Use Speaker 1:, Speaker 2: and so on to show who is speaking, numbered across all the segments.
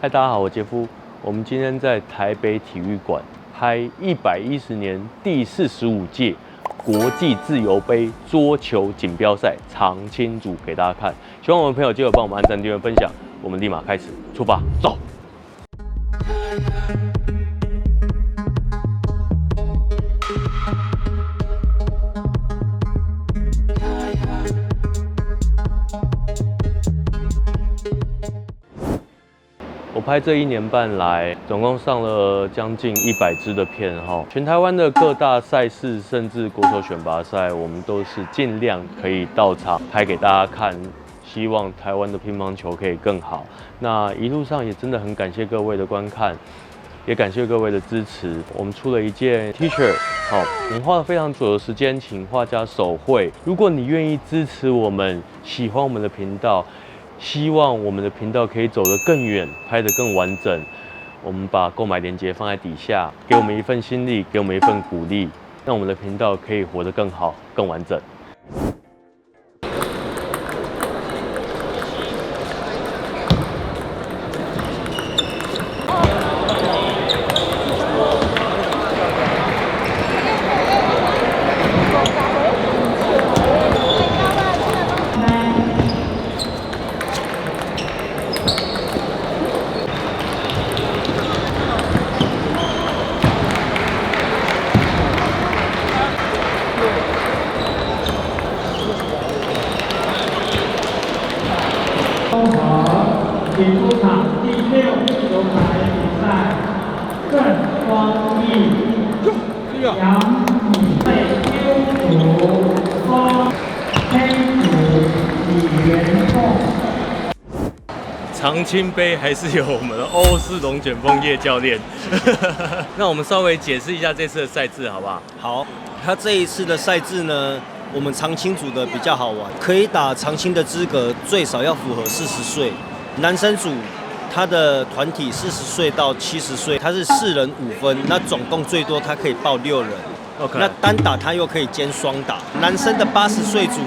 Speaker 1: 嗨，大家好，我杰夫。我们今天在台北体育馆拍110年第45届国际自由杯桌球锦标赛长青组给大家看。希望我们朋友记得帮我们按赞、订阅、分享。我们立马开始出发，走！我拍这1年半来，总共上了将近100支的片哈。全台湾的各大赛事，甚至国手选拔赛，我们都是尽量可以到场拍给大家看。希望台湾的乒乓球可以更好。那一路上也真的很感谢各位的观看，也感谢各位的支持。我们出了一件 T 恤，好，我们花了非常久的时间，请画家手绘。如果你愿意支持我们，喜欢我们的频道。希望我们的频道可以走得更远，拍得更完整。我们把购买链接放在底下，给我们一份心力，给我们一份鼓励，让我们的频道可以活得更好、更完整。
Speaker 2: 请出场第6球台比赛，郑光义、杨以贝、邱楚峰、黑组李元凤。
Speaker 1: 长青杯还是有我们的欧式龙卷风叶教练。那我们稍微解释一下这次的赛制好不好？
Speaker 3: 好，他这一次的赛制呢，我们长青组的比较好玩，可以打长青的资格最少要符合40岁。男生组他的团体40岁到70岁，他是4人5分，那总共最多他可以报6人。
Speaker 1: OK，
Speaker 3: 那单打他又可以兼双打。男生的80岁组，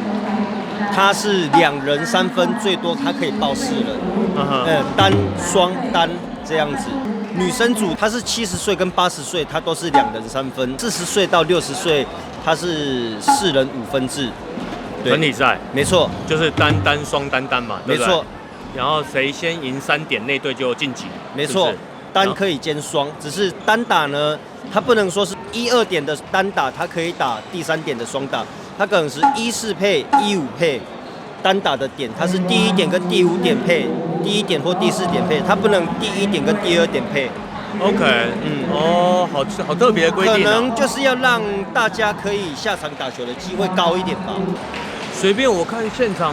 Speaker 3: 他是2人3分，最多他可以报4人。单双单这样子。女生组他是70岁跟80岁，他都是2人3分。40岁到60岁，他是4人5分制。
Speaker 1: 团体赛，
Speaker 3: 没错，
Speaker 1: 就是单单双单单嘛，对不对？
Speaker 3: 没错。
Speaker 1: 然后谁先赢3点，那队就晋级。
Speaker 3: 没错，是单可以兼双，只是单打呢，它不能说是1、2点的单打，它可以打第3点的双打，它可能是1、4配、1、5配。单打的点，它是第1点跟第5点配，第1点或第4点配，它不能第1点跟第2点配。
Speaker 1: OK， 哦，好特别的规定，
Speaker 3: 可能就是要让大家可以下场打球的机会高一点吧。
Speaker 1: 随便我看现场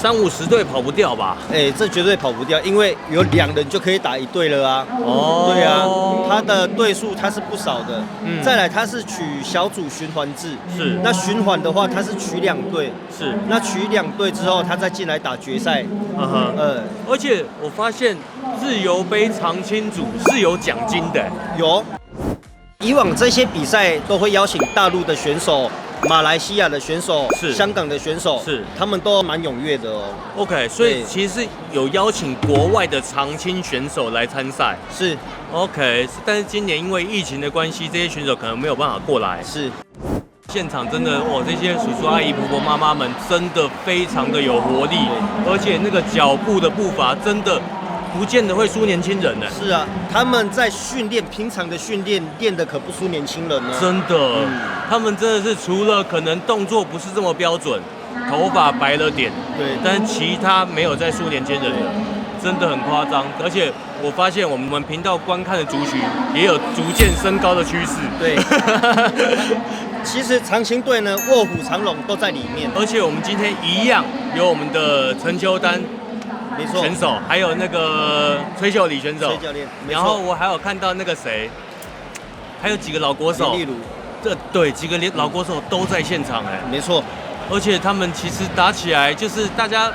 Speaker 1: 30-50队跑不掉吧？
Speaker 3: 这绝对跑不掉，因为有2人就可以打1队了啊。哦，对啊，他的队数他是不少的。再来他是取小组循环制，
Speaker 1: 是。
Speaker 3: 那循环的话，他是取2队，
Speaker 1: 是。那
Speaker 3: 取2队之后，他再进来打决赛。
Speaker 1: 而且我发现自由杯长青组是有奖金的。
Speaker 3: 有。以往这些比赛都会邀请大陆的选手。马来西亚的选手是，香港的选手是，他们都蛮踊跃的哦。
Speaker 1: OK， 所以其实有邀请国外的长青选手来参赛。
Speaker 3: 是
Speaker 1: OK， 但是今年因为疫情的关系，这些选手可能没有办法过来。
Speaker 3: 是，
Speaker 1: 现场真的这些叔叔阿姨婆婆妈妈们真的非常的有活力，而且那个脚步的步伐真的。不见得会输年轻人呢。
Speaker 3: 是啊，他们在训练，平常的训练练的可不输年轻人呢。
Speaker 1: 真的，他们真的是除了可能动作不是这么标准，头发白了点，
Speaker 3: 对，
Speaker 1: 但其他没有在输年轻人的，真的很夸张。而且我发现我们频道观看的族群也有逐渐升高的趋势。
Speaker 3: 对，其实长青队呢，卧虎藏龙都在里面。
Speaker 1: 而且我们今天一样有我们的陈秋丹。选手还有那个崔秀礼选手，
Speaker 3: 崔教练，
Speaker 1: 然后我还有看到那个谁，还有几个老国手，
Speaker 3: 例如，
Speaker 1: 对，几个老国手都在现场
Speaker 3: 没错，
Speaker 1: 而且他们其实打起来就是大家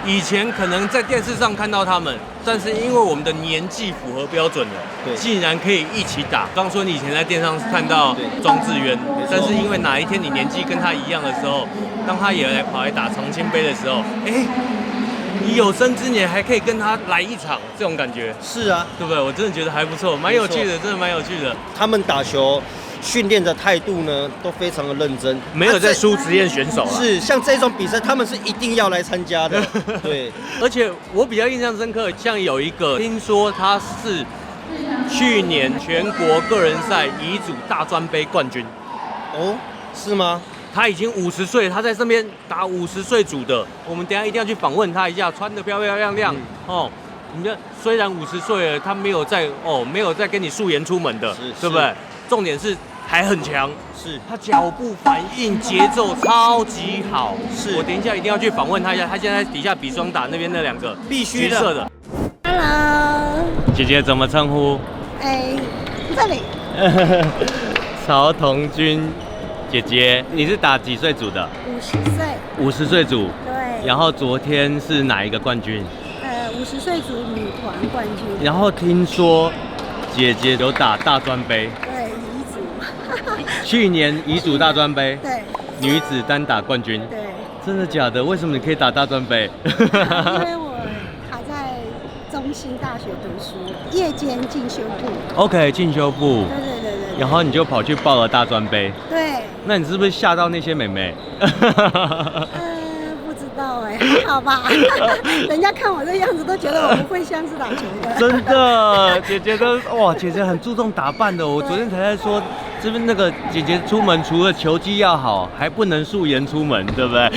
Speaker 1: 以前可能在电视上看到他们，但是因为我们的年纪符合标准了，
Speaker 3: 对，
Speaker 1: 竟然可以一起打。刚说你以前在电视上看到庄智渊，但是因为哪一天你年纪跟他一样的时候，当他也跑来打长青杯的时候，你有生之年还可以跟他来一场，这种感觉
Speaker 3: 是啊，
Speaker 1: 对不对？我真的觉得还不错，蛮有趣的，真的蛮有趣的。
Speaker 3: 他们打球训练的态度呢，都非常的认真，
Speaker 1: 没有在输职业选手啦。
Speaker 3: 是像这种比赛，他们是一定要来参加的。对，
Speaker 1: 而且我比较印象深刻，像有一个听说他是去年全国个人赛乙组大专杯冠军。
Speaker 3: 哦，是吗？
Speaker 1: 他已经50岁，他在这边打50岁组的，我们等一下一定要去访问他一下，穿得漂漂亮亮哦。你看，虽然50岁了，他没有在跟你素颜出门的，对不对？重点是还很强，
Speaker 3: 是
Speaker 1: 他脚步反应节奏超级好。
Speaker 3: 是
Speaker 1: 我等一下一定要去访问他一下，他现在底下比双打那边那2个
Speaker 3: 必须
Speaker 1: 橘色的。
Speaker 4: Hello，
Speaker 1: 姐姐怎么称呼？
Speaker 4: 这里
Speaker 1: 曹童君姐姐，你是打几岁组的
Speaker 4: 50岁，
Speaker 1: ？50岁组。
Speaker 4: 对。
Speaker 1: 然后昨天是哪一个冠军
Speaker 4: 50岁组女团冠军。
Speaker 1: 然后听说姐姐有打大专杯，
Speaker 4: 对，乙组。
Speaker 1: 去年乙组大专杯，
Speaker 4: 对。
Speaker 1: 女子单打冠军。
Speaker 4: 对。
Speaker 1: 真的假的？为什么你可以打大专杯？
Speaker 4: 因为我还在中兴大学读书，夜间进修部。
Speaker 1: OK， 进修部。
Speaker 4: 对。
Speaker 1: 然后你就跑去报了大专杯。
Speaker 4: 对。
Speaker 1: 那你是不是吓到那些妹妹？
Speaker 4: 不知道还好吧。人家看我这样子都觉得我不会像是打球的。
Speaker 1: 真的，姐姐都哇，姐姐很注重打扮的。我昨天才在说，这边那个姐姐出门除了球技要好，还不能素颜出门，对不对？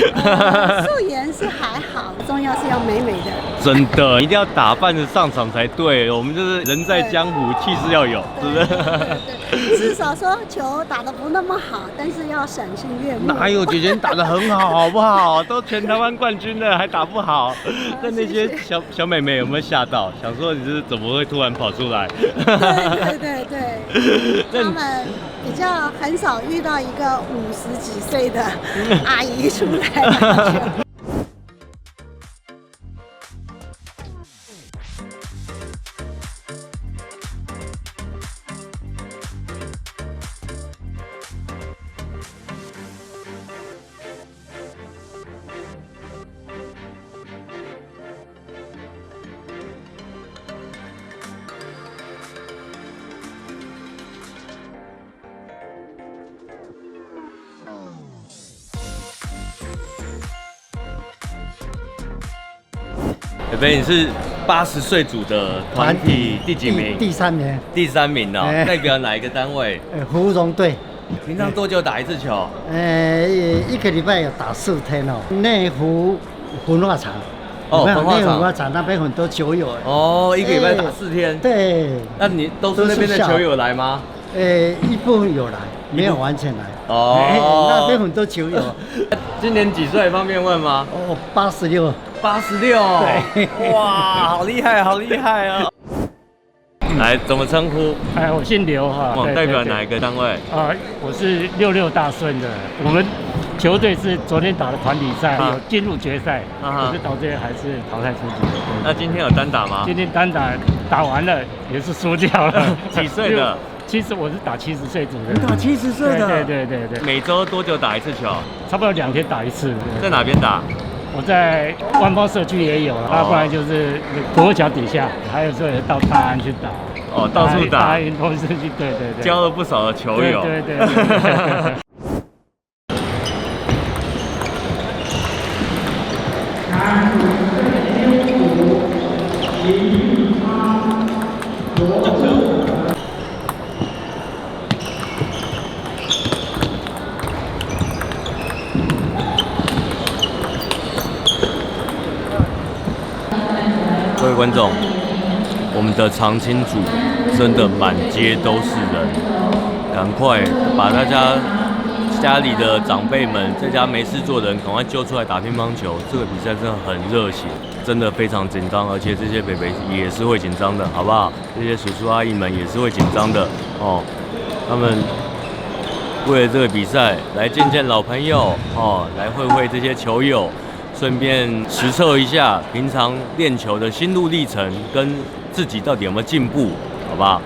Speaker 4: 素颜是还好，重要是要美美的。
Speaker 1: 真的，一定要打扮着上场才对。我们就是人在江湖，气势要有，是不是？
Speaker 4: 对，至少说球打得不那么好，但是要赏心悦目。
Speaker 1: 哪有姐姐打得很好，好不好？都全台湾冠军了，还打不好？那那些小妹妹有没有吓到？想说你是怎么会突然跑出来？
Speaker 4: 对，他们比较很少遇到一个50几岁的阿姨出来打球。
Speaker 1: 北北，你是80岁组的团体第几名？
Speaker 5: 第3名。
Speaker 1: 第3名哦，代表哪一个单位？
Speaker 5: 芙蓉队。
Speaker 1: 平常多久打一次球？
Speaker 5: 一个礼拜有打4天哦。内湖文化场。
Speaker 1: 哦，
Speaker 5: 内湖文化场那边很多球友。
Speaker 1: 哦，一个礼拜打4天。
Speaker 5: 对。
Speaker 1: 那你都是那边的球友来吗？
Speaker 5: 一部分有来，没有完全来。
Speaker 1: 哦。
Speaker 5: 那边很多球友。
Speaker 1: 今年几岁？方便问吗
Speaker 5: ？86。
Speaker 1: 86。对。哇，好厉害，好厉害啊！来，怎么称呼？
Speaker 6: 我姓刘哈。
Speaker 1: 代表哪一个单位？
Speaker 6: 我是66大顺的。我们球队是昨天打的团体赛，有进入决赛，可是到这边还是淘汰出局。
Speaker 1: 那今天有单打吗？
Speaker 6: 今天单打完了，也是输掉了。
Speaker 1: 几岁的
Speaker 6: ？70，我是打70岁组的。
Speaker 1: 你打70岁的？
Speaker 6: 对。
Speaker 1: 每周多久打一次球？
Speaker 6: 差不多2天打一次。
Speaker 1: 在哪边打？
Speaker 6: 我在万芳社区也有，不然就是国河桥底下，还有时候也到大安去打。
Speaker 1: 哦，到处打。
Speaker 6: 大安同事去，对。
Speaker 1: 交了不少的球友。
Speaker 6: 对。
Speaker 1: 各位观众，我们的长青组真的满街都是人，赶快把大家里的长辈们在家没事做的人赶快揪出来打乒乓球。这个比赛真的很热血，真的非常紧张，而且这些北北也是会紧张的，好不好？这些叔叔阿姨们也是会紧张的哦。他们为了这个比赛来见见老朋友哦，来会会这些球友。顺便实测一下平常练球的心路历程，跟自己到底有没有进步，好不好？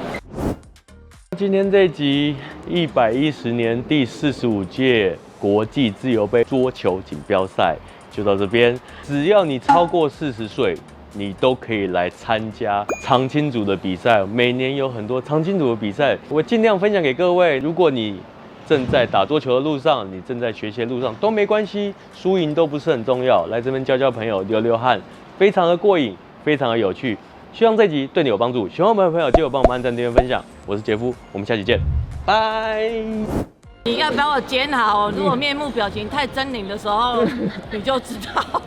Speaker 1: 今天这一集110年第45届国际自由杯桌球锦标赛就到这边。只要你超过40岁，你都可以来参加长青组的比赛。每年有很多长青组的比赛，我尽量分享给各位。如果你正在打桌球的路上，你正在学习的路上都没关系，输赢都不是很重要。来这边交交朋友，流流汗，非常的过瘾，非常的有趣。希望这集对你有帮助。喜欢我们的朋友，记得帮我们按赞、订阅、分享。我是杰夫，我们下期见，拜。
Speaker 7: 你要把我剪好，如果面目表情太狰狞的时候，你就知道。